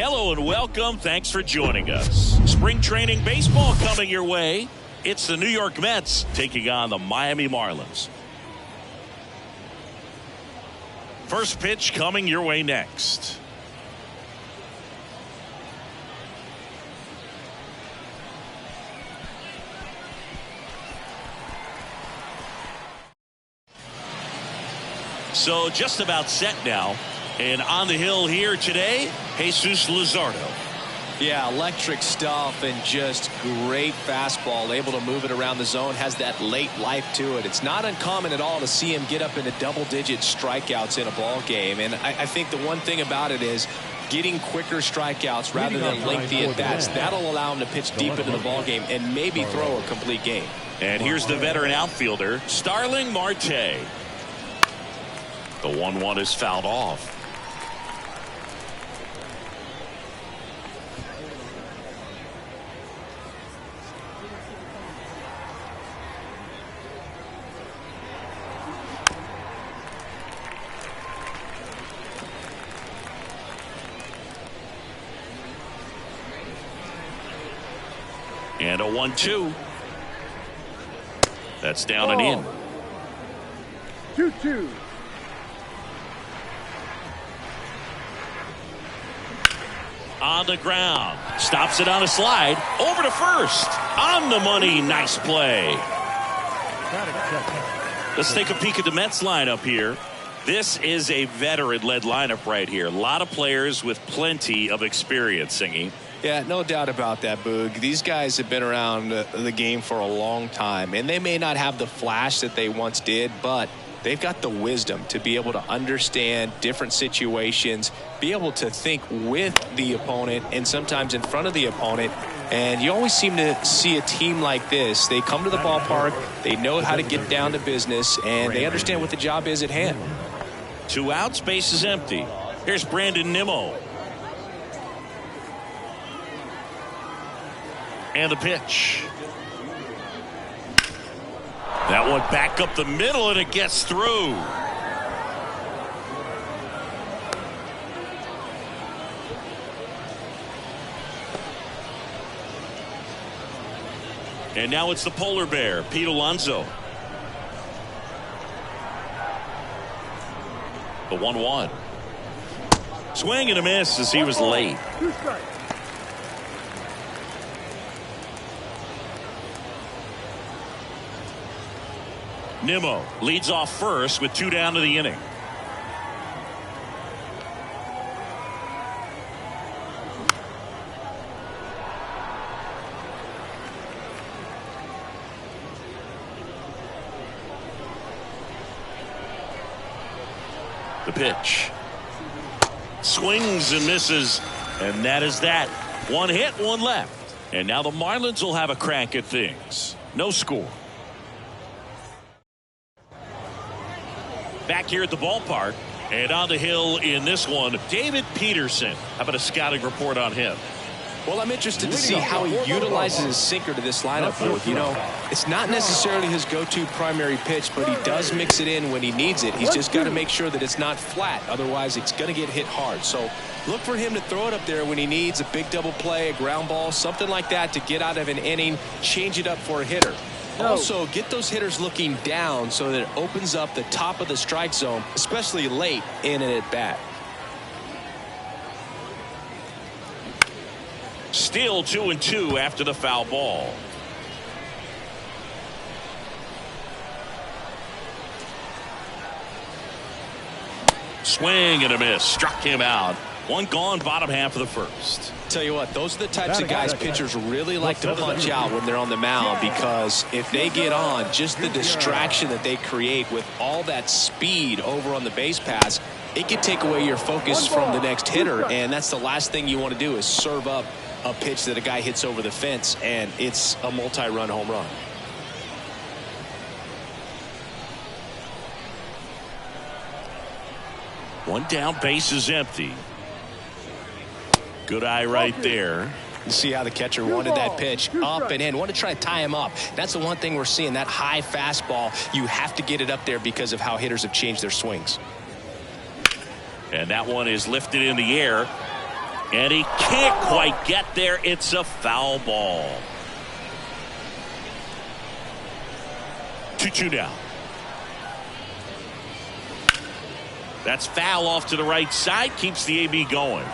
Hello and welcome. Thanks for joining us. Spring training baseball coming your way. It's the New York Mets taking on the Miami Marlins. First pitch coming your way next. So just about set now. And on the hill here today, Jesus Luzardo. Yeah, electric stuff and just great fastball. Able to move it around the zone. Has that late life to it. It's not uncommon at all to see him get up into double-digit strikeouts in a ball game. And I think the one thing about it is getting quicker strikeouts rather than lengthy at-bats. That'll allow him to pitch deep into the ball game and maybe throw a complete game. And here's the veteran outfielder, Starling Marte. The 1-1 is fouled off. And a 1-2. That's down and in. 2-2. On the ground. Stops it on a slide. Over to first. On the money. Nice play. Let's take a peek at the Mets lineup here. This is a veteran-led lineup right here. A lot of players with plenty of experience, Singy. Yeah, no doubt about that, Boog. These guys have been around the game for a long time, and they may not have the flash that they once did, but they've got the wisdom to be able to understand different situations, be able to think with the opponent and sometimes in front of the opponent. And you always seem to see a team like this. They come to the ballpark, they know how to get down to business, and they understand what the job is at hand. 2 outs, base is empty. Here's Brandon Nimmo. And the pitch. That one back up the middle, and it gets through. And now it's the polar bear, Pete Alonso. The 1-1. Swing and a miss as he was late. 2 strikes. Nimmo leads off first with 2 down to the inning. The pitch. Swings and misses. And that is that. 1 hit, 1 left. And now the Marlins will have a crack at things. No score. Back here at the ballpark, and on the hill in this one, David Peterson. How about a scouting report on him? Well, I'm interested to see how he utilizes his sinker to this lineup. You know, it's not necessarily his go-to primary pitch, but he does mix it in when he needs it. He's just got to make sure that it's not flat. Otherwise, it's going to get hit hard. So look for him to throw it up there when he needs a big double play, a ground ball, something like that to get out of an inning, change it up for a hitter. Also, get those hitters looking down so that it opens up the top of the strike zone, especially late in an at-bat. Still 2-2 after the foul ball. Swing and a miss. Struck him out. 1 gone, bottom half of the first. Tell you what, those are the types of guys pitchers really like to punch out when they're on the mound, because if they get on, just the distraction that they create with all that speed over on the base pass, it can take away your focus from the next hitter, and that's the last thing you want to do is serve up a pitch that a guy hits over the fence, and it's a multi-run home run. One down, base is empty. Good eye right there. You see how the catcher wanted that pitch up and in. Want to try to tie him up. That's the one thing we're seeing, that high fastball. You have to get it up there because of how hitters have changed their swings. And that one is lifted in the air. And he can't quite get there. It's a foul ball. 2-2 now. That's foul off to the right side. Keeps the AB going.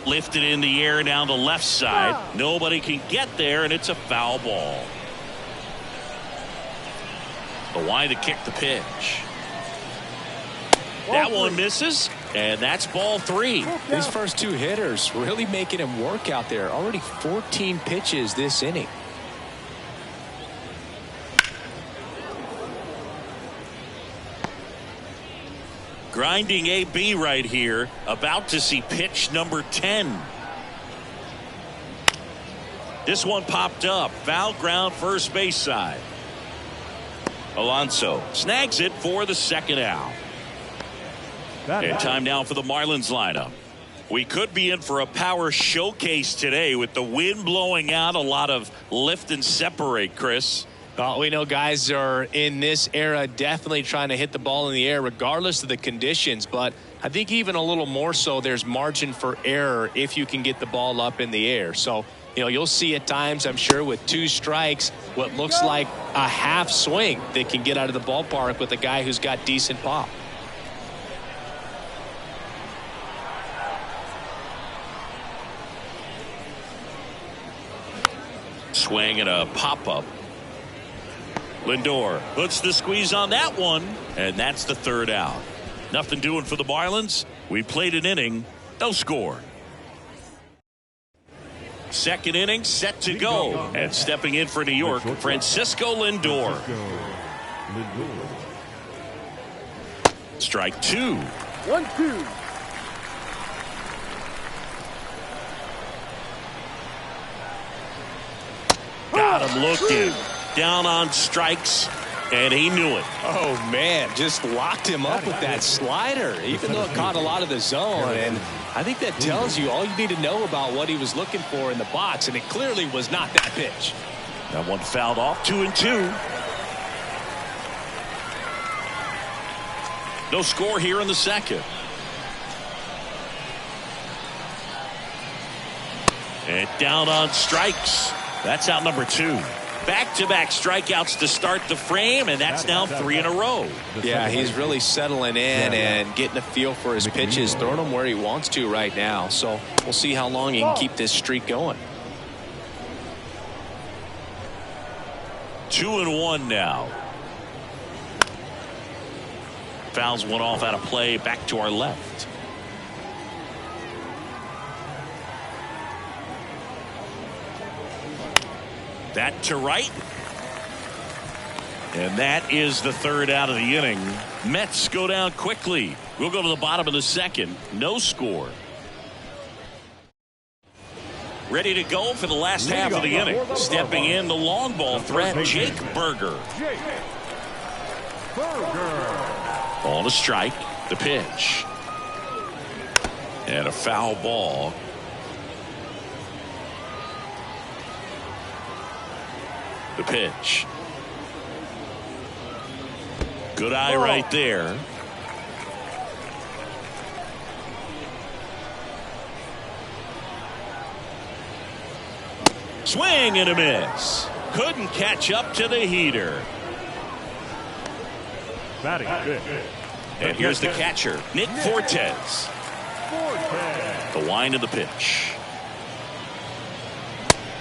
Lifted in the air down the left side. Nobody can get there, and it's a foul ball. The line to kick the pitch. That one misses, and that's ball 3. These first 2 hitters really making him work out there. Already 14 pitches this inning. Grinding AB right here. About to see pitch number 10. This one popped up. Foul ground first base side. Alonso snags it for the second out. And time now for the Marlins lineup. We could be in for a power showcase today with the wind blowing out. A lot of lift and separate, Chris. We know guys are in this era definitely trying to hit the ball in the air regardless of the conditions, but I think even a little more so there's margin for error if you can get the ball up in the air. So, you'll see at times, I'm sure, with 2 strikes, what looks like a half swing that can get out of the ballpark with a guy who's got decent pop. Swing and a pop-up. Lindor puts the squeeze on that one, and that's the third out. Nothing doing for the Marlins. We played an inning, no score. Second inning set to go, and stepping in for New York, Francisco Lindor. Strike 2. 1-2. Got him looking. Down on strikes, and he knew it. Oh, man, just locked him up with that slider, even though it caught a lot of the zone. And I think that tells you all you need to know about what he was looking for in the box, and it clearly was not that pitch. That one fouled off. 2-2. No score here in the second. And down on strikes. That's out number 2. Back-to-back strikeouts to start the frame, and that's now 3 in a row. Yeah, he's really settling in and getting a feel for his pitches, throwing them where he wants to right now. So we'll see how long he can keep this streak going. 2-1 now. Fouls one off out of play, back to our left. That to right. And that is the third out of the inning. Mets go down quickly. We'll go to the bottom of the second. No score. Ready to go for the last half of the inning. Stepping in the long ball threat, Jake Burger. On a strike. The pitch. And a foul ball. The pitch. Good eye right there. Swing and a miss. Couldn't catch up to the heater. Batting good. And here's the catcher, Nick Fortes. The wind of the pitch.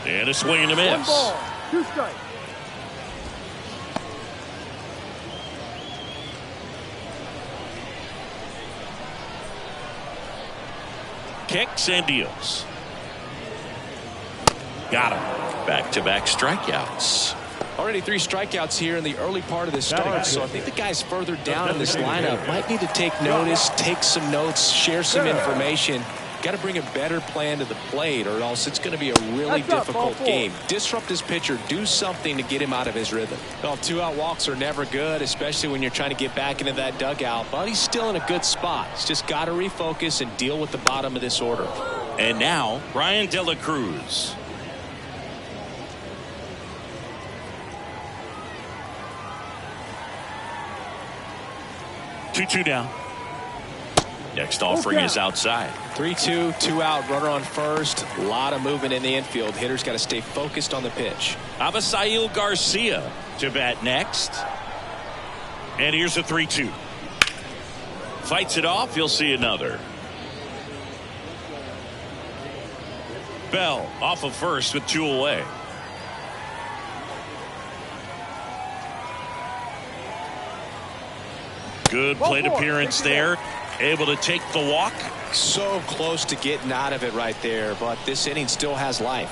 And a swing and a miss. 1 ball, 2 strikes. Kicks and deals. Got him. Back-to-back strikeouts. Already 3 strikeouts here in the early part of the start, so I think the guys further down in this lineup might need to take notice, take some notes, share some information. Got to bring a better plan to the plate, or else it's going to be a really difficult game. Disrupt his pitcher, do something to get him out of his rhythm. Well, 2-out walks are never good, especially when you're trying to get back into that dugout, but he's still in a good spot. He's just got to refocus and deal with the bottom of this order. And now, Brian De La Cruz. 2-2 down. Next offering is outside. 3-2, 2 out, runner on first. A lot of movement in the infield. Hitter's got to stay focused on the pitch. Avisail Garcia to bat next. And here's a 3-2. Fights it off. You'll see another. Bell off of first with 2 away. Good plate appearance there. Able to take the walk. So close to getting out of it right there, but this inning still has life.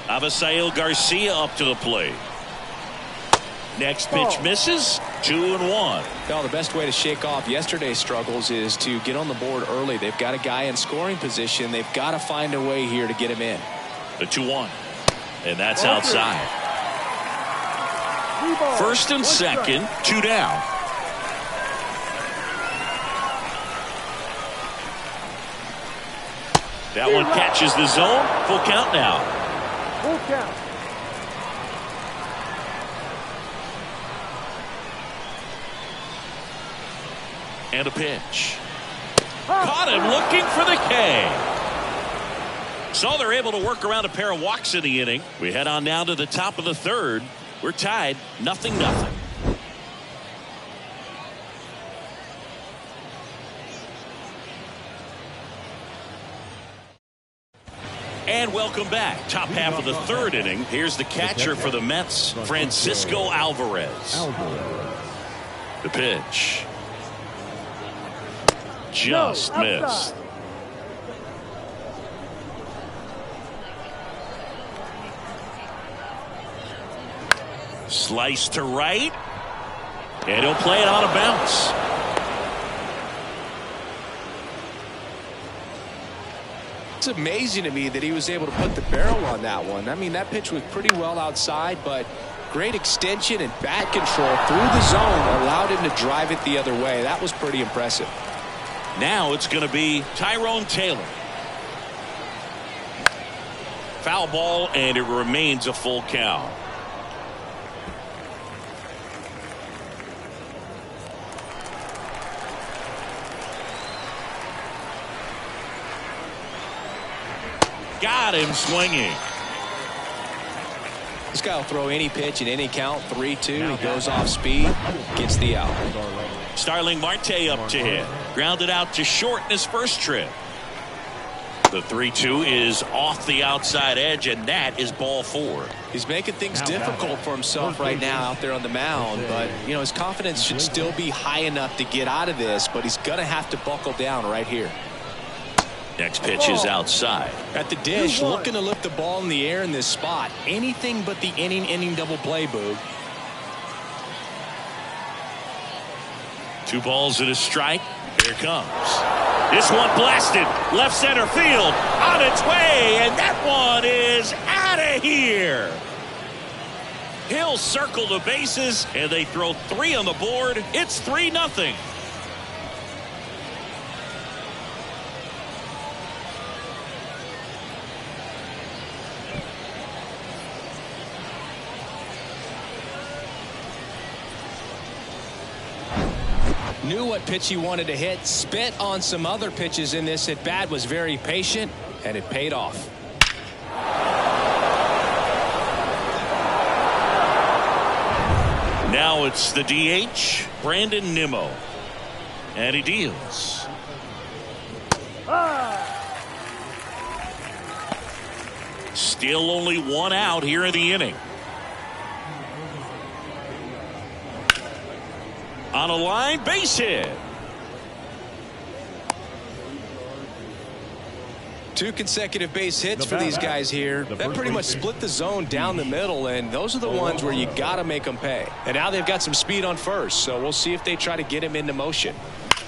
Avisail Garcia up to the plate. Next pitch misses. 2-1. Well, the best way to shake off yesterday's struggles is to get on the board early. They've got a guy in scoring position. They've got to find a way here to get him in. The 2-1. And that's outside. First and second, 2 down. That one catches the zone. Full count now. Full count. And a pitch. Caught him looking for the K. So they're able to work around a pair of walks in the inning. We head on now to the top of the third. We're tied 0-0. And welcome back. Top half of the third inning. Here's the catcher for the Mets, Francisco Alvarez. The pitch. Just missed. Slice to right. And he'll play it on a bounce. It's amazing to me that he was able to put the barrel on that one. I mean, that pitch was pretty well outside, but great extension and bat control through the zone allowed him to drive it the other way. That was pretty impressive. Now it's going to be Tyrone Taylor. Foul ball, and it remains a full count. Got him swinging. This guy will throw any pitch in any count. 3-2. He goes off speed. Gets the out. Starling Marte up to hit. Grounded out to short in his first trip. The 3-2 is off the outside edge, and that is ball 4. He's making things difficult for himself right now out there on the mound, but you know his confidence should still be high enough to get out of this, but he's gonna have to buckle down right here. Next pitch is outside. At the dish, looking to lift the ball in the air in this spot. Anything but the inning double play, Boog. 2 balls and a strike. Here it comes. This one blasted. Left center field. On its way. And that one is out of here. He'll circle the bases. And they throw 3 on the board. It's 3-0. Knew what pitch he wanted to hit. Spit on some other pitches in this at bat. Was very patient, and it paid off. Now it's the DH, Brandon Nimmo. And he deals. Still only 1 out here in the inning. On a line, base hit. 2 consecutive base hits for these guys here. That pretty much split the zone down the middle, and those are the ones where you got to make them pay. And now they've got some speed on first, so we'll see if they try to get him into motion.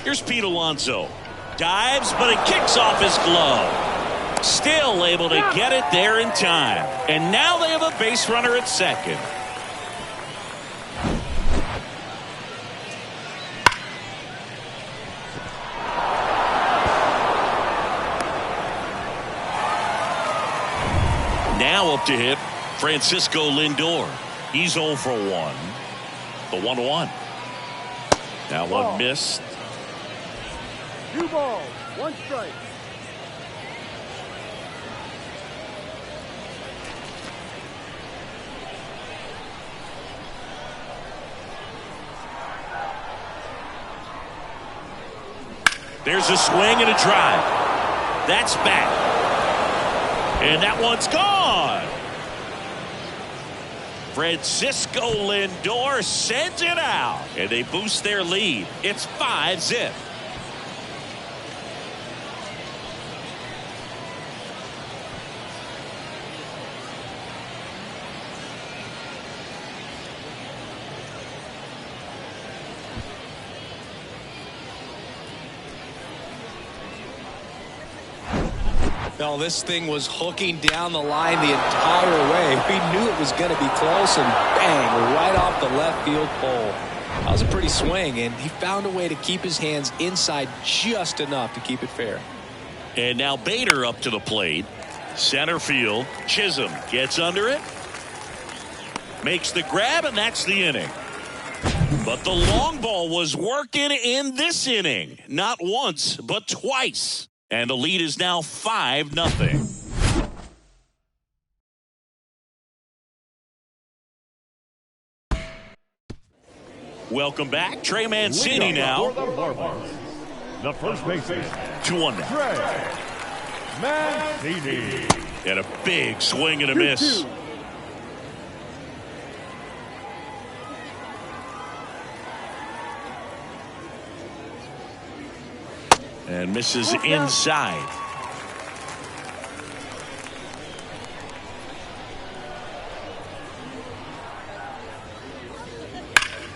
Here's Pete Alonso. Dives, but it kicks off his glove. Still able to get it there in time. And now they have a base runner at second. Now up to hit, Francisco Lindor. He's 0 for 1. The 1-1. That one missed. 2 balls, 1 strike. There's a swing and a drive. That's back. And that one's gone. Francisco Lindor sends it out. And they boost their lead. It's 5-zip. No, this thing was hooking down the line the entire way. We knew it was going to be close, and bang, right off the left field pole. That was a pretty swing, and he found a way to keep his hands inside just enough to keep it fair. And now Bader up to the plate. Center field. Chisholm gets under it. Makes the grab, and that's the inning. But the long ball was working in this inning. Not once, but twice. And the lead is now 5-0. Welcome back. Trey Mancini now. The first baseman. 2-1 now. Trey Mancini. And a big swing and a miss. 2-2. And misses inside.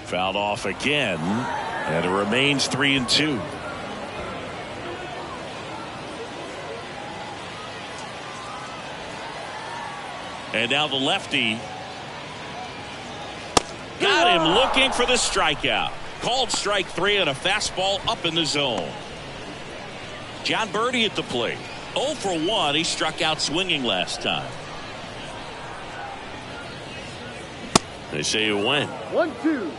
Fouled off again. And it remains 3-2. And now the lefty. Got him looking for the strikeout. Called strike 3 and a fastball up in the zone. John Birdie at the plate. 0 for 1. He struck out swinging last time. They say you win. 1-2.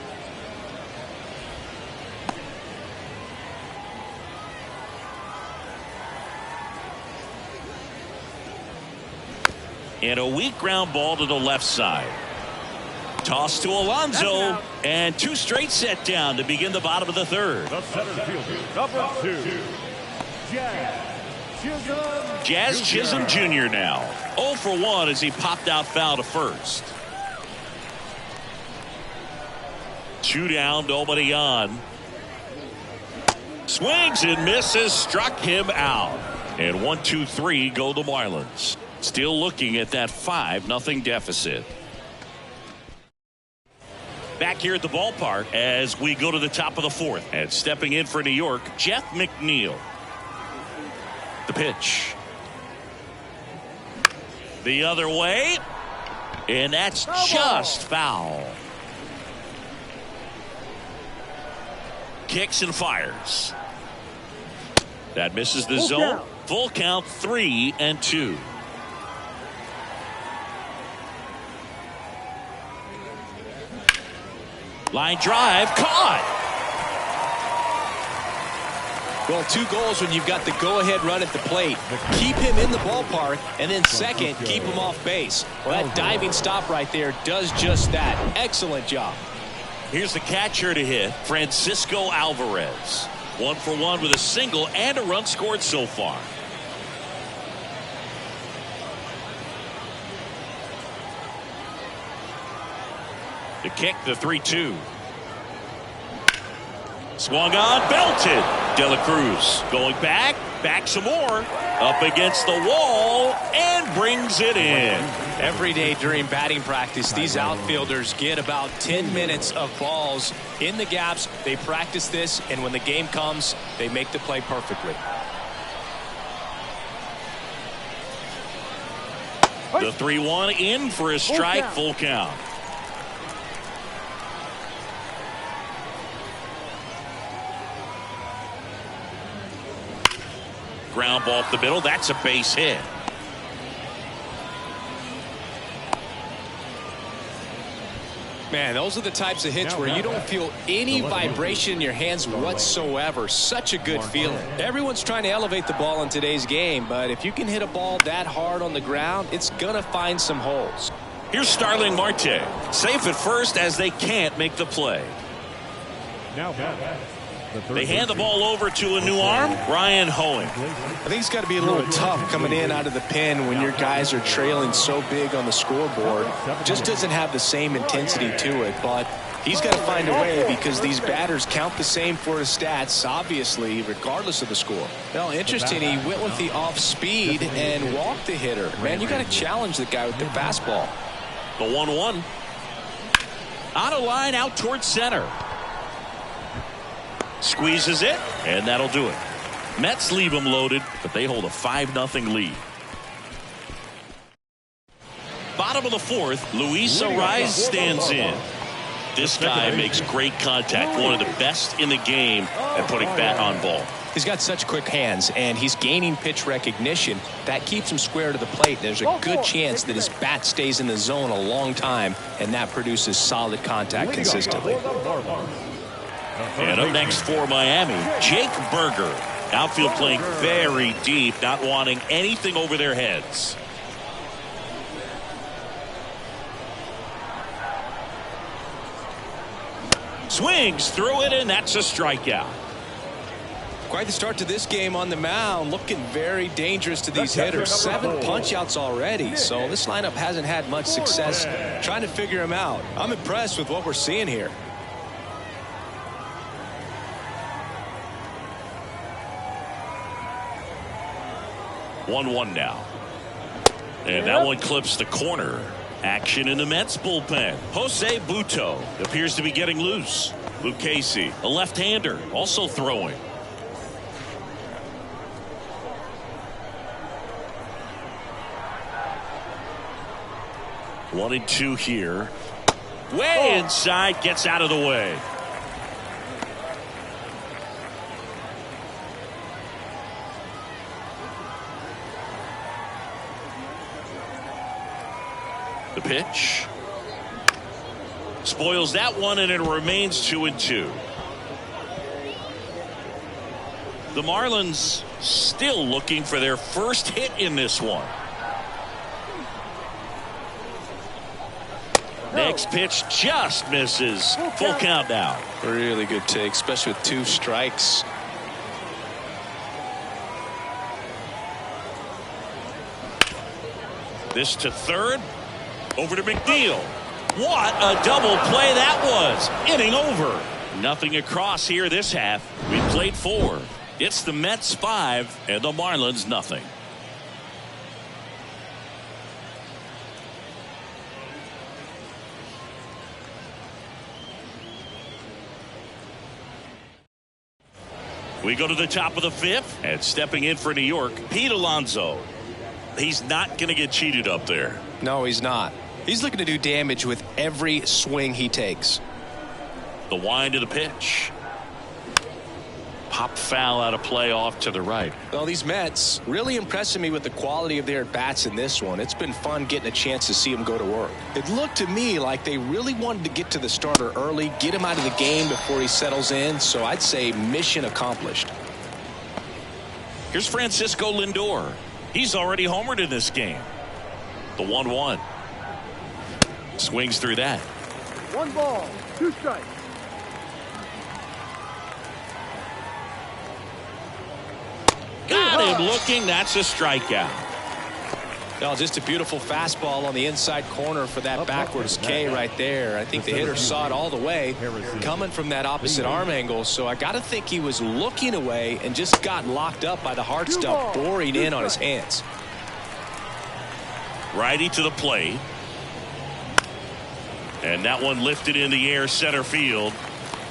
And a weak ground ball to the left side. Toss to Alonso. And 2 straight set down to begin the bottom of the third. The center fielder, number 2. Jazz Chisholm Jr. now. 0 for 1 as he popped out foul to first. 2 down, nobody on. Swings and misses, struck him out. And 1-2-3 go the Marlins. Still looking at that 5-0 deficit. Back here at the ballpark as we go to the top of the 4th. And stepping in for New York, Jeff McNeil. The pitch. The other way. And that's just foul. Kicks and fires. That misses the zone. Full count, 3-2. Line drive, caught. Well, 2 goals when you've got the go-ahead run at the plate. Keep him in the ballpark, and then second, keep him off base. Well, that diving stop right there does just that. Excellent job. Here's the catcher to hit, Francisco Alvarez. 1 for 1 with a single and a run scored so far. The kick, the 3-2. Swung on, belted. De La Cruz going back some more. Up against the wall and brings it in. Every day during batting practice, these outfielders get about 10 minutes of balls in the gaps. They practice this, and when the game comes, they make the play perfectly. The 3-1 in for a strike, full count. Ground ball up the middle. That's a base hit. Man, those are the types of hits where you don't feel any vibration in your hands whatsoever. Such a good feeling. Everyone's trying to elevate the ball in today's game, but if you can hit a ball that hard on the ground, it's going to find some holes. Here's Starling Marte, safe at first as they can't make the play. Now They hand the ball over to a new arm, Ryan Hoeing. I think it's got to be a little tough coming in out of the pen when your guys are trailing so big on the scoreboard. Just doesn't have the same intensity to it, but he's got to find a way because these batters count the same for his stats, obviously, regardless of the score. Well, interesting, he went with the off speed and walked the hitter. Man, you got to challenge the guy with the fastball. The 1-1. On a line out towards center. Squeezes it, and that'll do it. Mets leave them loaded, but they hold a 5-0 lead. Bottom of the fourth, Luis Ariz stands in. This guy makes great contact, one of the best in the game at putting bat on ball. He's got such quick hands, and he's gaining pitch recognition. That keeps him square to the plate. There's a good chance that his bat stays in the zone a long time, and that produces solid contact consistently. And up next for Miami, Jake Berger. Outfield playing very deep, not wanting anything over their heads. Swings through it, and that's a strikeout. Quite the start to this game on the mound, looking very dangerous to these hitters. 7 punch-outs already, so this lineup hasn't had much success trying to figure him out. I'm impressed with what we're seeing here. One now. And that one clips the corner. Action in the Mets bullpen. Jose Butto appears to be getting loose. Lucchesi, a left-hander, also throwing. One and two here. Way inside, gets out of the way. The pitch. Spoils that one, and it remains 2-2. The Marlins still looking for their first hit in this one. Next pitch just misses. Full count now. Really good take, especially with 2 strikes. This to third. Over to McNeil. What a double play that was. Inning over. Nothing across here this half. We played 4. It's the Mets 5 and the Marlins nothing. We go to the top of the 5th, and stepping in for New York, Pete Alonso. He's not going to get cheated up there. No, he's not. He's looking to do damage with every swing he takes. The wind of the pitch. Pop foul out of play off to the right. Well, these Mets really impressing me with the quality of their at-bats in this one. It's been fun getting a chance to see them go to work. It looked to me like they really wanted to get to the starter early, get him out of the game before he settles in, so I'd say mission accomplished. Here's Francisco Lindor. He's already homered in this game. The 1-1. Swings through that. 1 ball, 2 strikes. Got him looking. That's a strikeout. Well, just a beautiful fastball on the inside corner for that backwards K right there. I think the hitter saw it all the way coming from that opposite arm angle. So I got to think he was looking away and just got locked up by the hard stuff boring in on his hands. Righty to the plate. And that one lifted in the air center field.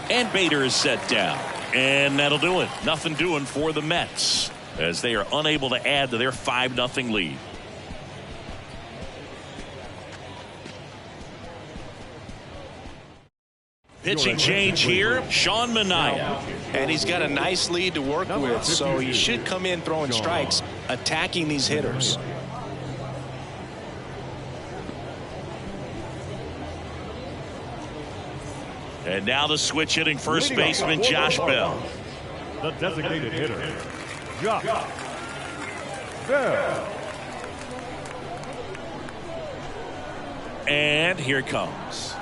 And Bader is set down. And that'll do it. Nothing doing for the Mets as they are unable to add to their 5-0 lead. Pitching change here, Sean Manaea. And he's got a nice lead to work with, so he should come in throwing strikes, attacking these hitters. And now the switch hitting first baseman Josh Bell. The designated hitter, Josh Bell. And here it comes.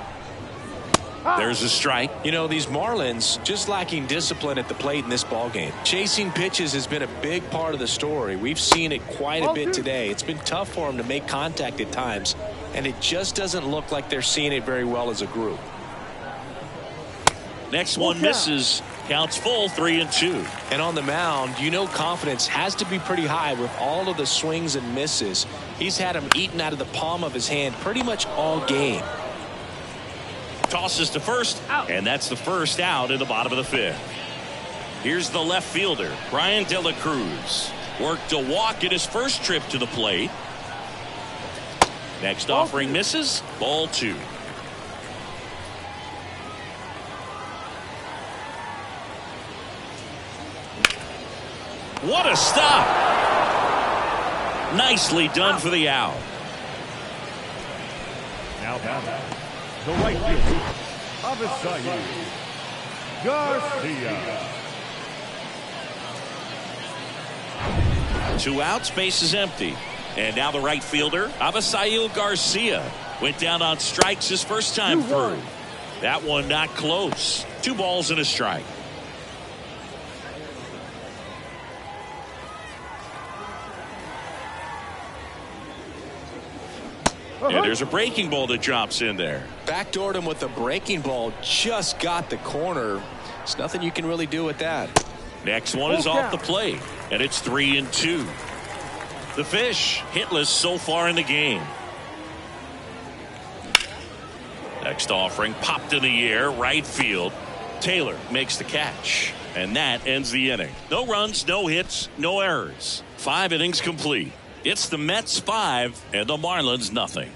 There's a strike. You know, these Marlins just lacking discipline at the plate in this ballgame. Chasing pitches has been a big part of the story. We've seen it quite a bit today. It's been tough for them to make contact at times, and it just doesn't look like they're seeing it very well as a group. Next one misses. Counts full, 3-2. And on the mound, you know, confidence has to be pretty high with all of the swings and misses. He's had them eaten out of the palm of his hand pretty much all game. Tosses to first, and that's the first out in the bottom of the fifth. Here's the left fielder, Brian De La Cruz. Worked a walk in his first trip to the plate. Next offering misses. Ball 2. What a stop! Nicely done for the out. Now batting, the right fielder, Avisail Garcia. 2 outs, base is empty. And now the right fielder, Avisail Garcia, went down on strikes his first time through. That one not close. 2 balls and a strike. And there's a breaking ball that drops in there. Backdoored him with the breaking ball. Just got the corner. There's nothing you can really do with that. Next one is off the plate, and it's 3-2. The Fish hitless so far in the game. Next offering popped in the air, right field. Taylor makes the catch, and that ends the inning. No runs, no hits, no errors. 5 innings complete. It's the Mets 5 and the Marlins nothing.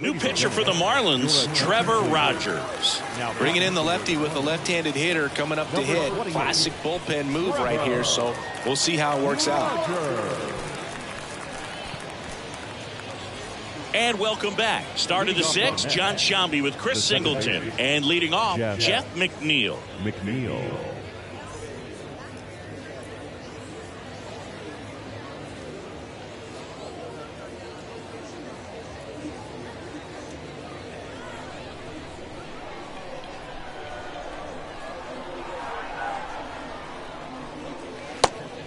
New pitcher for the Marlins, Trevor Rogers. Bringing in the lefty with a left-handed hitter coming up to hit. Classic bullpen move right here, so we'll see how it works out. And welcome back. Start of the 6th, John Shambi with Chris Singleton. And leading off, Jeff McNeil. McNeil.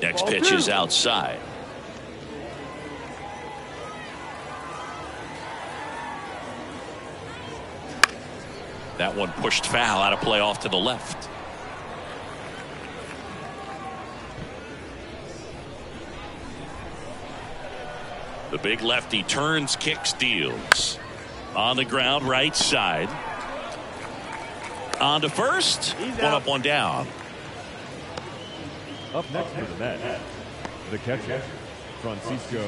Next pitch is outside. That one pushed foul, out of play off to the left. The big lefty turns, kicks, deals. On the ground, right side. On to first. One up, one down. Up next for the Mets, the catcher, Francisco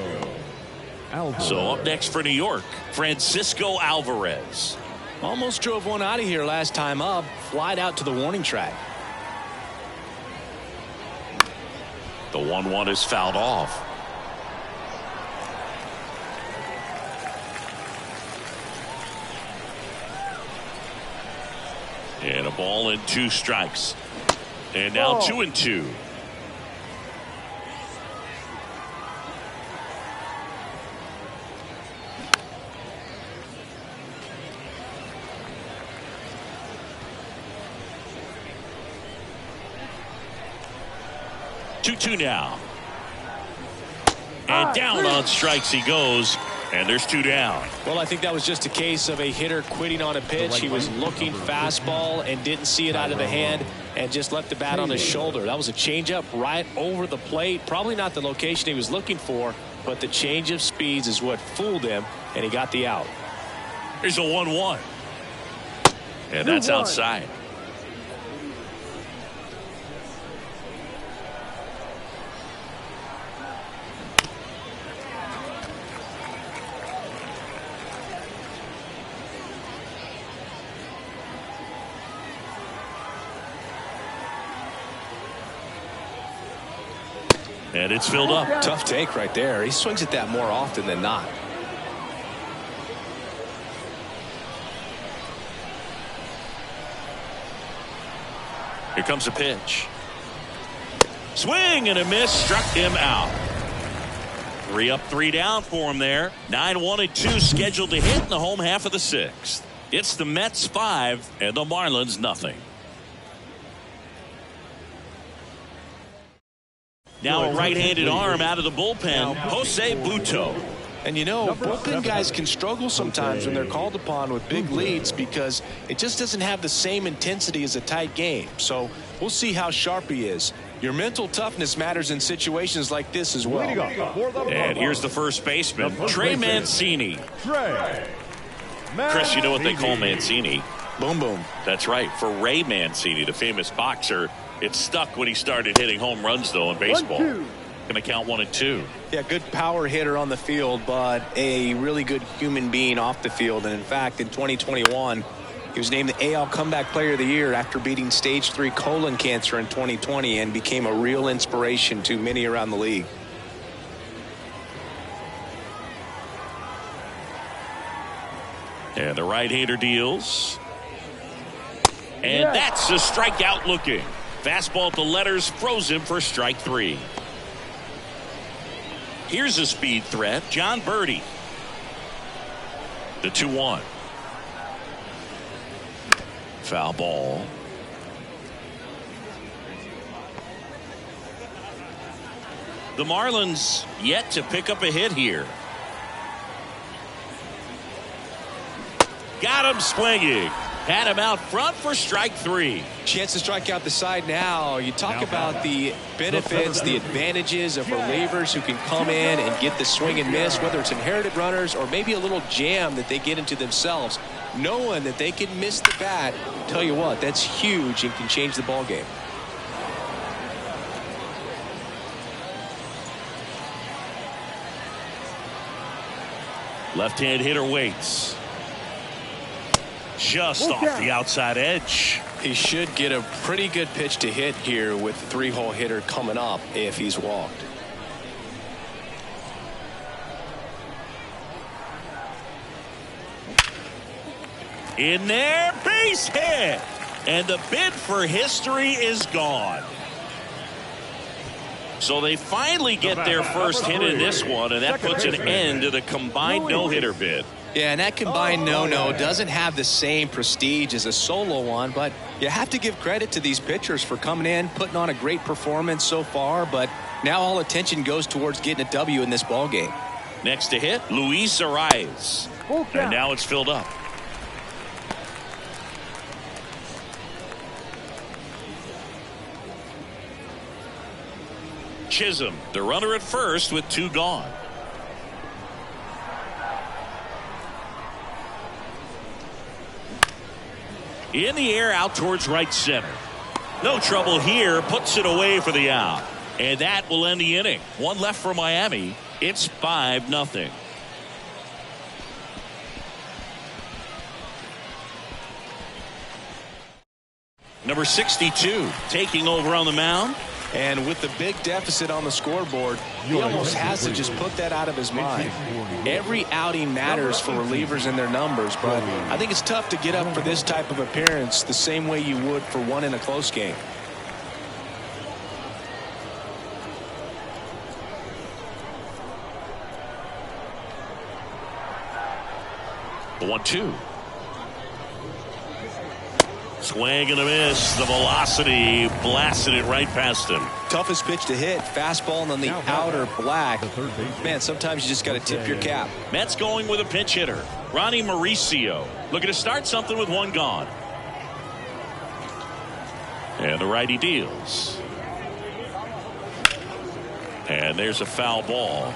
Alvarez. So up next for New York, Francisco Alvarez. Almost drove one out of here last time up. Flied out to the warning track. The 1-1 is fouled off. And a ball and 2 strikes. And now 2-2. Now. And down on strikes he goes, and there's 2 down. Well, I think that was just a case of a hitter quitting on a pitch. He was looking fastball and didn't see it out of the hand and just left the bat on his shoulder. That was a changeup right over the plate. Probably not the location he was looking for, but the change of speeds is what fooled him, and he got the out. Here's a 1-1. And that's outside. And it's filled up. Tough take right there. He swings at that more often than not. Here comes a pitch. Swing and a miss, struck him out. 3 up, 3 down for him there. 9-1-2 scheduled to hit in the home half of the 6th. It's the Mets 5 and the Marlins nothing. Now a right-handed arm out of the bullpen, Jose Butto. And you know, bullpen guys can struggle sometimes when they're called upon with big leads because it just doesn't have the same intensity as a tight game. So we'll see how sharp he is. Your mental toughness matters in situations like this as well. And here's the first baseman, Trey Mancini. Chris, you know what they call Mancini? Boom, boom. That's right. For Ray Mancini, the famous boxer, it stuck when he started hitting home runs, though, in baseball. Going to count 1 and 2. Yeah, good power hitter on the field, but a really good human being off the field. And in fact, in 2021, he was named the AL Comeback Player of the Year after beating stage 3 colon cancer in 2020 and became a real inspiration to many around the league. And the right-hander deals. And that's a strikeout looking. Fastball at the letters, froze him for strike 3. Here's a speed threat, John Birdie. The 2-1. Foul ball. The Marlins yet to pick up a hit here. Got him swinging. Had him out front for strike 3. Chance to strike out the side now. You talk about the benefits, the advantages of relievers who can come in and get the swing and miss, whether it's inherited runners or maybe a little jam that they get into themselves. Knowing that they can miss the bat, tell you what, that's huge and can change the ball game. Left-hand hitter waits. Just off the outside edge. He should get a pretty good pitch to hit here with the 3-hole hitter coming up if he's walked. In there, base hit. And the bid for history is gone. So they finally get their first hit in this one, and that puts an end to the combined no-hitter bid. Yeah, and that combined no-no doesn't have the same prestige as a solo one, but you have to give credit to these pitchers for coming in, putting on a great performance so far, but now all attention goes towards getting a W in this ball game. Next to hit, Luis Arias. And now it's filled up. Chisholm, the runner at first with 2 gone. In the air out towards right center. No trouble here. Puts it away for the out. And that will end the inning. 1 left for Miami. It's 5-0. Number 62 taking over on the mound. And with the big deficit on the scoreboard, he almost has to just put that out of his mind. Every outing matters for relievers and their numbers, but I think it's tough to get up for this type of appearance the same way you would for one in a close game. The 1-2. Swing and a miss. The velocity blasted it right past him. Toughest pitch to hit. Fastball on the outer black. Man, sometimes you just got to tip your cap. Mets going with a pinch hitter. Ronnie Mauricio looking to start something with 1 gone. And the righty deals. And there's a foul ball.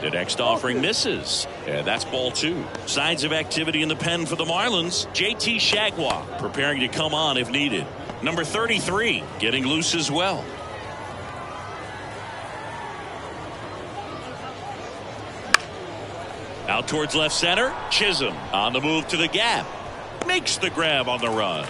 The next offering misses. And that's ball 2. Signs of activity in the pen for the Marlins. JT Shagwa preparing to come on if needed. Number 33 getting loose as well. Out towards left center. Chisholm on the move to the gap. Makes the grab on the run.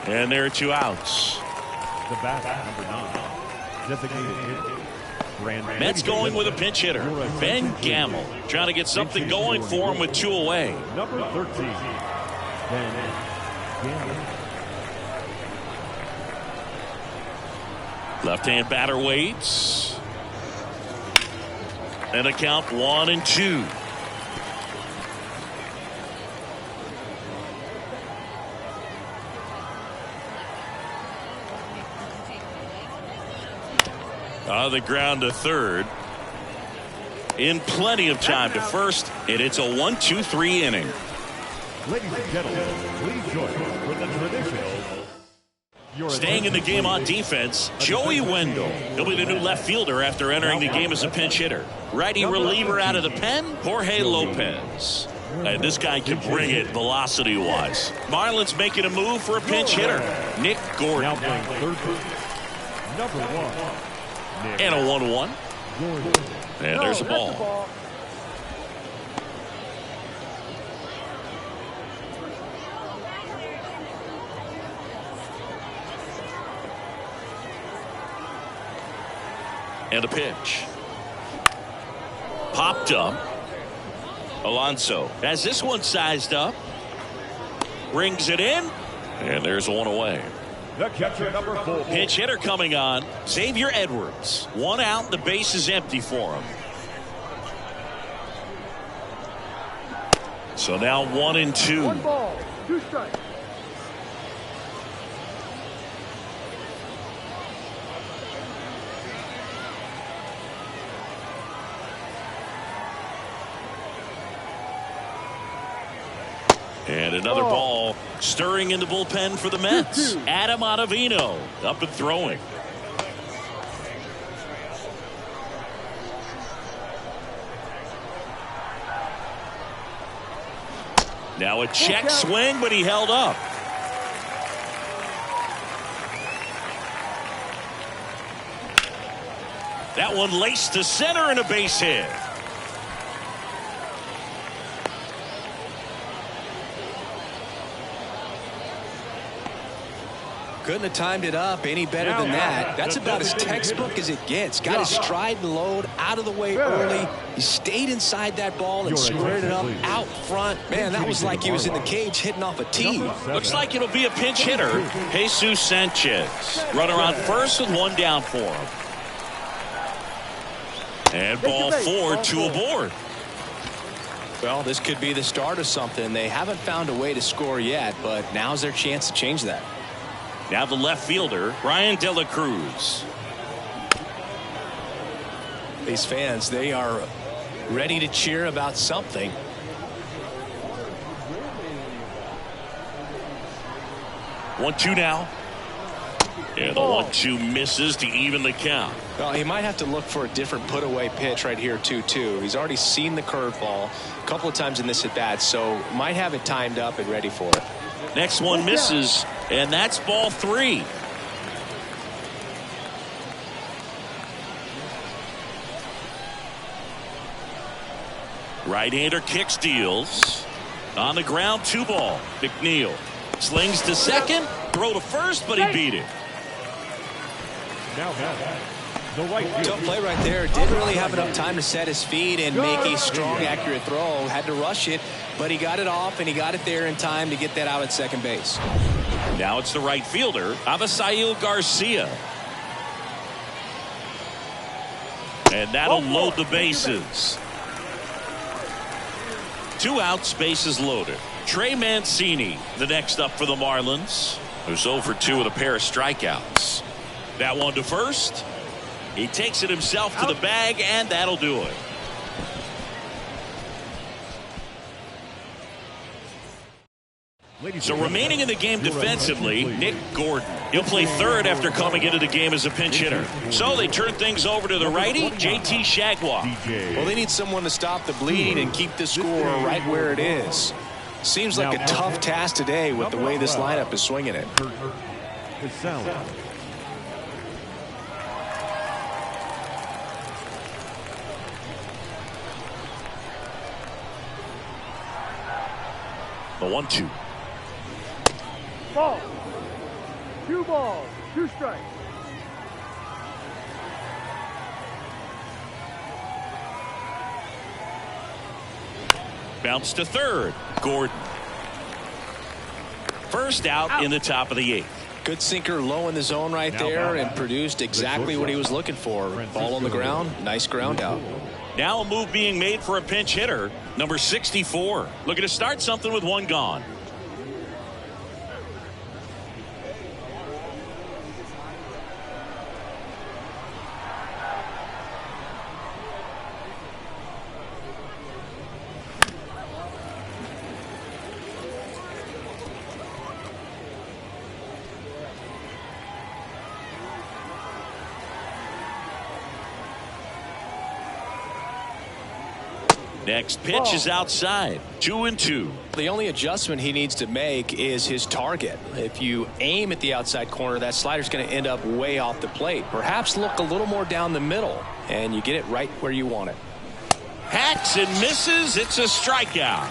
And there are 2 outs. The bat, number 9. Designated hitter. Mets going with a pinch hitter. Ben Gamble trying to get something going for him with 2 away. Number 13. Ben Gamble. Left-hand batter waits. And a count 1-2. On the ground to third. In plenty of time to first. And it's a 1-2-3 inning. Ladies and gentlemen, please join us for the traditional. Staying in the game on defense, Joey Wendell. He'll be the new left fielder after entering the game as a pinch hitter. Righty reliever out of the pen, Jorge Lopez. And this guy can bring it velocity-wise. Marlins making a move for a pinch hitter, Nick Gordon. Now playing third base, number 1. And a 1-1. And there's a ball. And a pitch. Popped up. Alonso has this one sized up. Brings it in. And there's 1 away. The catcher, number 4. Pinch hitter coming on. Xavier Edwards. 1 out. The base is empty for him. So now 1-2. 1 ball, 2 strikes. And another ball stirring in the bullpen for the Mets. Adam Ottavino up and throwing. Now a check swing, but he held up. That one laced to center and a base hit. Couldn't have timed it up any better than that. That's about as textbook as it gets. Got his stride and load out of the way early. He stayed inside that ball and squared it up out front. Man, that was like he was in the cage hitting off a tee. Looks like it'll be a pinch hitter. Jesus Sanchez. Runner on first with 1 down for him. And ball 4, 2 aboard. Well, this could be the start of something. They haven't found a way to score yet, but now's their chance to change that. Now the left fielder, Brian De La Cruz. These fans, they are ready to cheer about something. 1-2 now. And the 1-2 misses to even the count. Well, he might have to look for a different put-away pitch right here, 2-2. He's already seen the curveball a couple of times in this at-bat, so might have it timed up and ready for it. Next one misses, and that's ball 3. Right-hander kicks, deals. On the ground, 2 ball. McNeil slings to second, throw to first, but he beat it. Now the right field. Tough play right there. Didn't really have enough time to set his feet and make a strong, accurate throw. Had to rush it, but he got it off, and he got it there in time to get that out at second base. Now it's the right fielder, Avisail Garcia. And that'll load the bases. 2 outs, bases loaded. Trey Mancini, the next up for the Marlins, who's 0 for 2 with a pair of strikeouts. That one to first. He takes it himself to the bag, and that'll do it. So remaining in the game defensively, Nick Gordon. He'll play third after coming into the game as a pinch hitter. So they turn things over to the righty, JT Shagwar. Well, they need someone to stop the bleeding and keep the score right where it is. Seems like a tough task today with the way this lineup is swinging it. The 1-2. Ball. 2 balls, 2 strikes. Bounce to third. Gordon. First out in the top of the 8th. Good sinker low in the zone right there and produced exactly what he was looking for. Ball on the ground. Nice ground out. Now a move being made for a pinch hitter. Number 64. Looking to start something with 1 gone. Next pitch is outside. 2-2. The only adjustment he needs to make is his target. If you aim at the outside corner, that slider's going to end up way off the plate. Perhaps look a little more down the middle, and you get it right where you want it. Hacks and misses. It's a strikeout.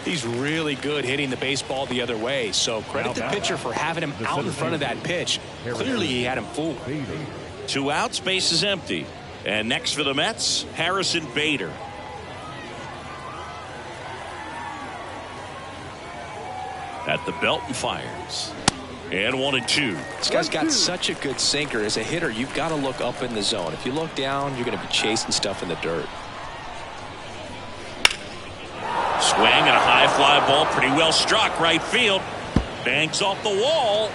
He's really good hitting the baseball the other way, so credit the pitcher for having him out in front of that pitch. Clearly, he had him fooled. 2 outs, base is empty. And next for the Mets, Harrison Bader. At the belt and fires. And 1-2. This guy's got such a good sinker. As a hitter, you've got to look up in the zone. If you look down, you're going to be chasing stuff in the dirt. Swing and a high fly ball, pretty well struck right field. Banks off the wall.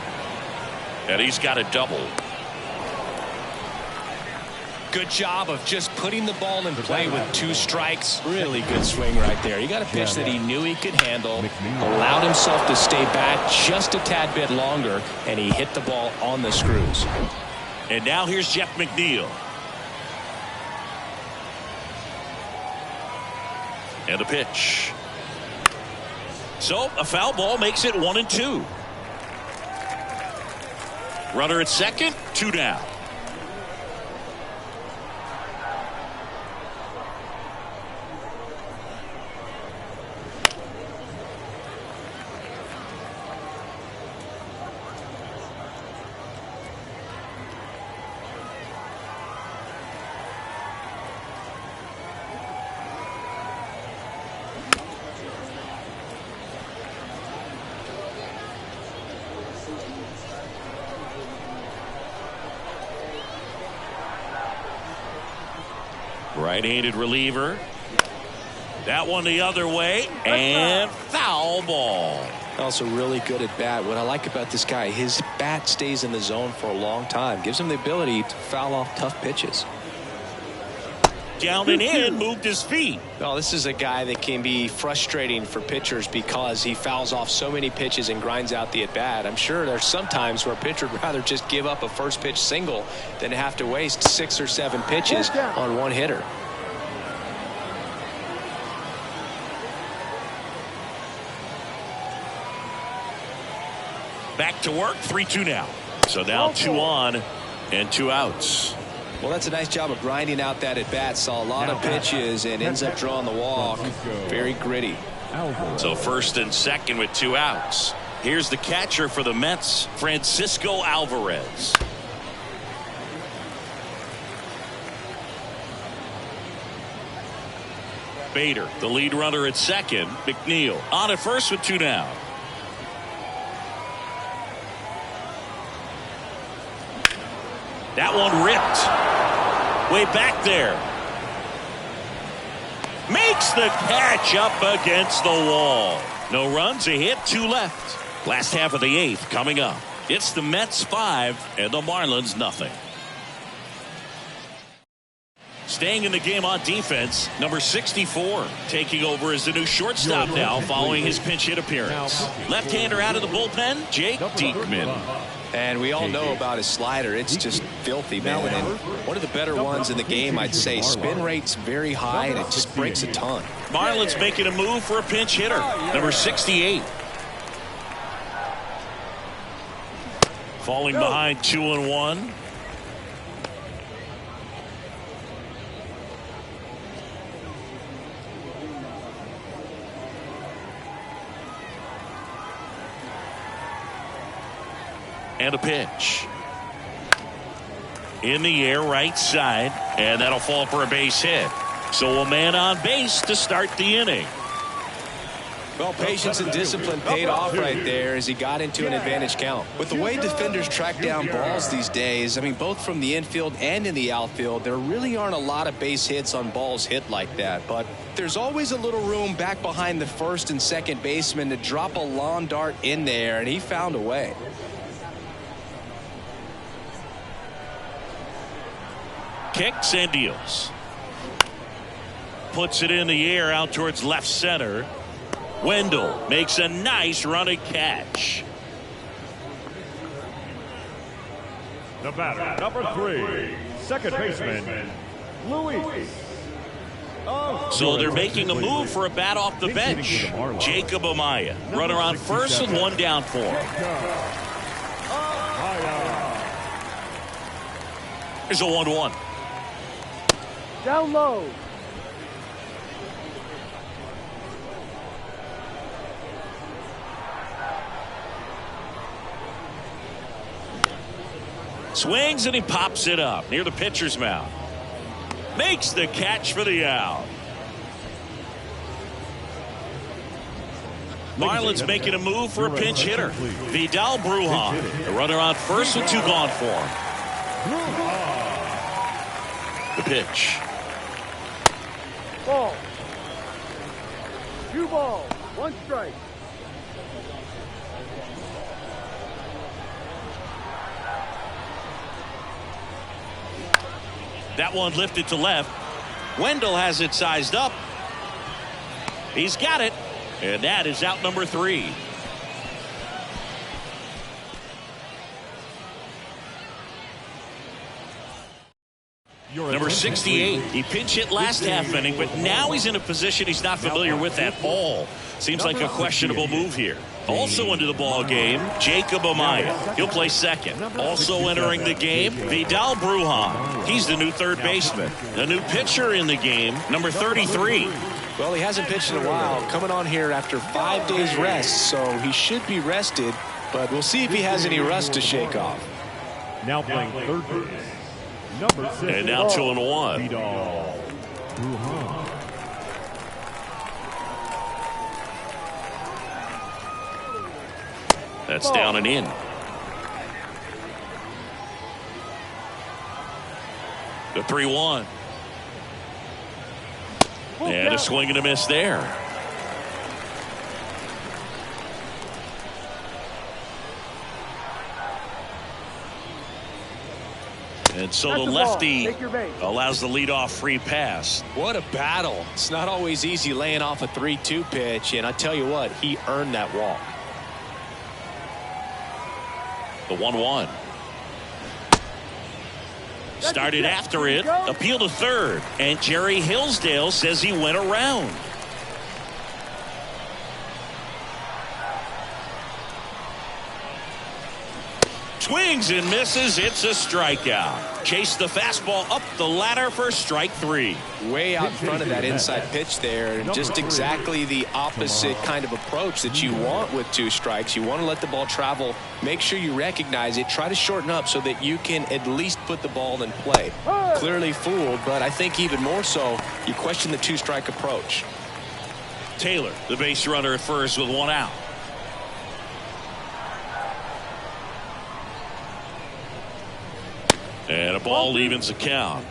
And he's got a double. Good job of just putting the ball in play with 2 strikes. Really good swing right there. He got a pitch that he knew he could handle, allowed himself to stay back just a tad bit longer, and he hit the ball on the screws. And now here's Jeff McNeil. And the pitch. So a foul ball makes it 1-2. Runner at second, 2 down. Right-handed reliever. That one the other way. And foul ball. Also really good at bat. What I like about this guy, his bat stays in the zone for a long time. Gives him the ability to foul off tough pitches. Down and in, moved his feet. Well, this is a guy that can be frustrating for pitchers because he fouls off so many pitches and grinds out the at-bat. I'm sure there's some times where a pitcher would rather just give up a first pitch single than have to waste 6 or 7 pitches on one hitter. Back to work, 3-2 now. So now 2 on and 2 outs. Well, that's a nice job of grinding out that at-bat. Saw a lot of pitches and ends up drawing the walk. Very gritty. So first and second with 2 outs. Here's the catcher for the Mets, Francisco Alvarez. Bader, the lead runner at second. McNeil on at first with 2 down. That one ripped. Way back there. Makes the catch up against the wall. No runs, a hit, 2 left. Last half of the 8th coming up. It's the Mets 5 and the Marlins nothing. Staying in the game on defense, number 64 taking over as the new shortstop now following his pinch hit appearance. Left-hander out of the bullpen, Jake Diekman. And we all know about his slider. It's just filthy, man. And one of the better ones in the game, I'd say. Spin rate's very high, and it just breaks a ton. Marlins making a move for a pinch hitter, number 68. Falling behind 2-1. And a pitch. In the air, right side, and that'll fall for a base hit. So a man on base to start the inning. Well, patience and discipline paid off right there as he got into an advantage count. With the way defenders track down balls these days, I mean, both from the infield and in the outfield, there really aren't a lot of base hits on balls hit like that. But there's always a little room back behind the first and second baseman to drop a lawn dart in there, and he found a way. Kicks and deals. Puts it in the air out towards left center. Wendell makes a nice running catch. The batter, number 3, second baseman, Luis. So they're making a move for a bat off the bench. Jacob Amaya, runner on first with one down for him. Here's a 1-1. Down low. Swings and he pops it up near the pitcher's mound. Makes the catch for the out. Marlins making a move for a pinch hitter. Vidal Brujan, the runner on first with 2 gone for him. The pitch. Ball. 2 balls, 1 strike. That one lifted to left. Wendell has it sized up. He's got it. And that is out number 3. Number 68. He pinch hit last half inning, but now he's in a position he's not familiar with at all. Seems like a questionable move here. Also into the ball game, Jacob Amaya. He'll play second. Also entering the game, Vidal Brujan. He's the new third baseman. The new pitcher in the game, number 33. Well, he hasn't pitched in a while, coming on here after 5 days rest, so he should be rested, but we'll see if he has any rust to shake off. Now playing third base, number 6. And now 2-1. Vidal Brujan. That's down and in. The 3-1. And a swing and a miss there. And so the lefty allows the leadoff free pass. What a battle. It's not always easy laying off a 3-2 pitch, and I tell you what, he earned that walk. The 1-1. Started after it, appeal to third, and Jerry Hillsdale says he went around. Swings and misses. It's a strikeout. Chase the fastball up the ladder for strike 3. Way out in front of that inside pitch there, and just exactly the opposite kind of approach that you want with 2 strikes. You want to let the ball travel, make sure you recognize it, try to shorten up so that you can at least put the ball in play. Clearly fooled, but I think even more so, you question the 2-strike approach. Taylor, the base runner at first with 1 out. And a ball evens the count.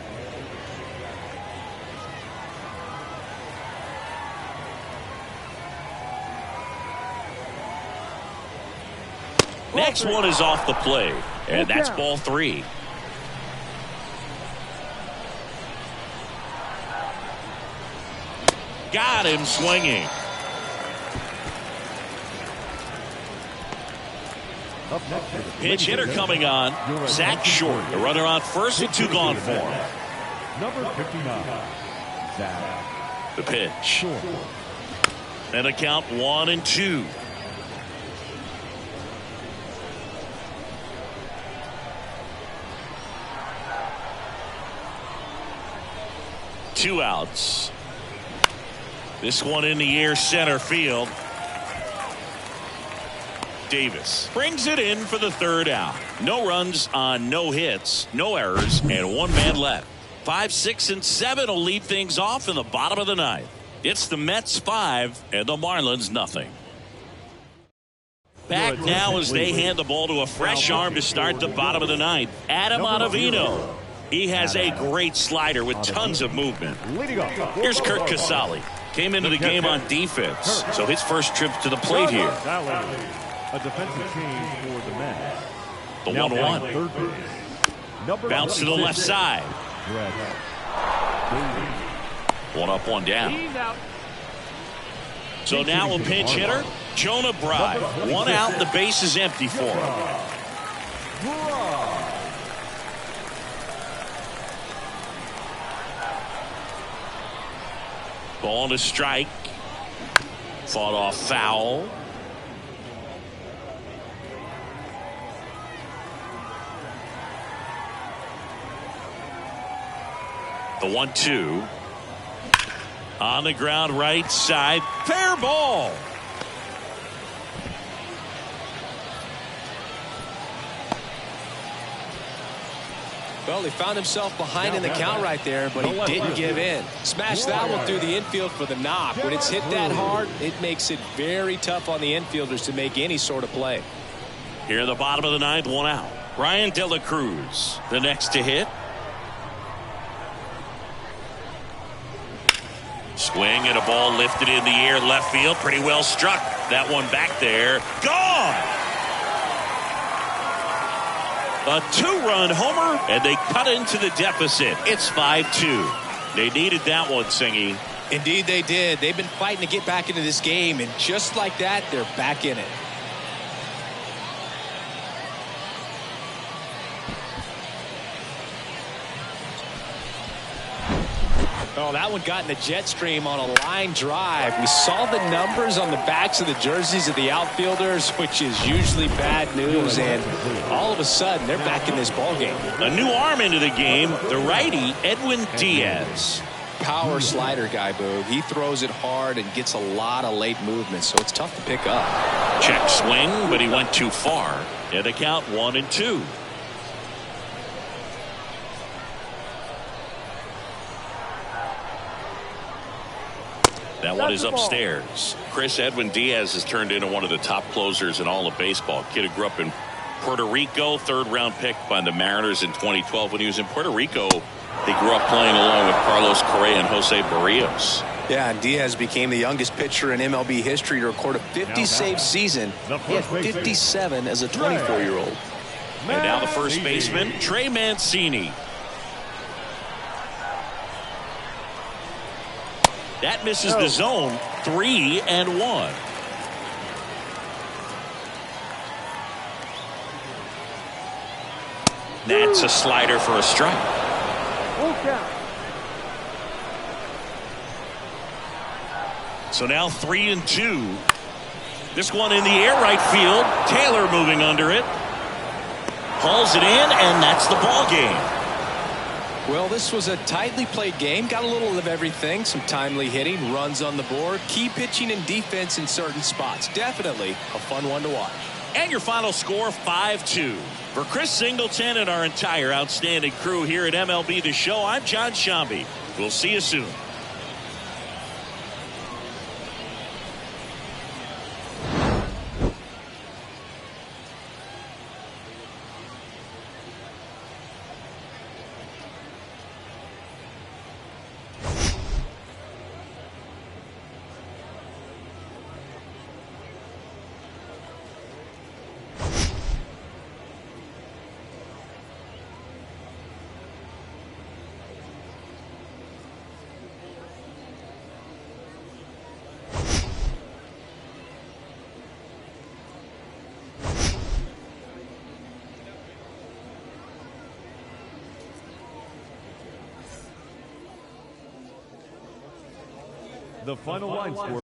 Next one is off the plate, and that's ball 3. Got him swinging. Pinch hitter coming on. Zach Short, the runner on first with 2 gone for him. Number 59, Zach. The pitch. And a count 1-2. Two outs. This one in the air center field. Davis brings it in for the third out. No runs on no hits, no errors, and one man left. 5, 6, and 7 will lead things off in the bottom of the ninth. It's the Mets 5 and the Marlins nothing. Back now as they hand the ball to a fresh arm to start the bottom of the ninth. Adam Ottavino. He has a great slider with tons of movement. Here's Kurt Casale. Came into the game on defense, so his first trip to the plate here. A defensive change for the Mets. The 1-1. Bounce to the left side. One up, one down. So now a pinch hitter, Jonah Bride. One out, the base is empty for him. Ball to strike. Fought off foul. The 1-2. On the ground right side. Fair ball. Well, he found himself behind in the count right there, but he didn't give in. Smashed that one through the infield for the knock. When it's hit that hard, it makes it very tough on the infielders to make any sort of play. Here in the bottom of the ninth, one out. Ryan De La Cruz, the next to hit. Swing and a ball lifted in the air, left field, pretty well struck. That one back there, gone. A 2-run homer, and they cut into the deficit. It's 5-2. They needed that one, Singy. Indeed they did. They've been fighting to get back into this game, and just like that, they're back in it. Oh, that one got in the jet stream on a line drive. We saw the numbers on the backs of the jerseys of the outfielders, which is usually bad news, and all of a sudden they're back in this ball game. A new arm into the game, the righty Edwin Diaz. Power slider guy, Boo. He throws it hard and gets a lot of late movement, so it's tough to pick up. Check swing, but he went too far. And the count 1-2. That one is upstairs. Chris, Edwin Diaz has turned into one of the top closers in all of baseball. Kid who grew up in Puerto Rico, third-round pick by the Mariners in 2012. When he was in Puerto Rico, he grew up playing along with Carlos Correa and Jose Barrios. Yeah, and Diaz became the youngest pitcher in MLB history to record a 50-save season. He had 57 as a 24-year-old. And now the first baseman, Trey Mancini. That misses the zone. 3-1. That's a slider for a strike. Full count. So now 3-2. This one in the air, right field. Taylor moving under it. Hauls it in, and that's the ball game. Well, this was a tightly played game. Got a little of everything. Some timely hitting, runs on the board, key pitching and defense in certain spots. Definitely a fun one to watch. And your final score, 5-2. For Chris Singleton and our entire outstanding crew here at MLB The Show, I'm John Shambi. We'll see you soon. The final line score.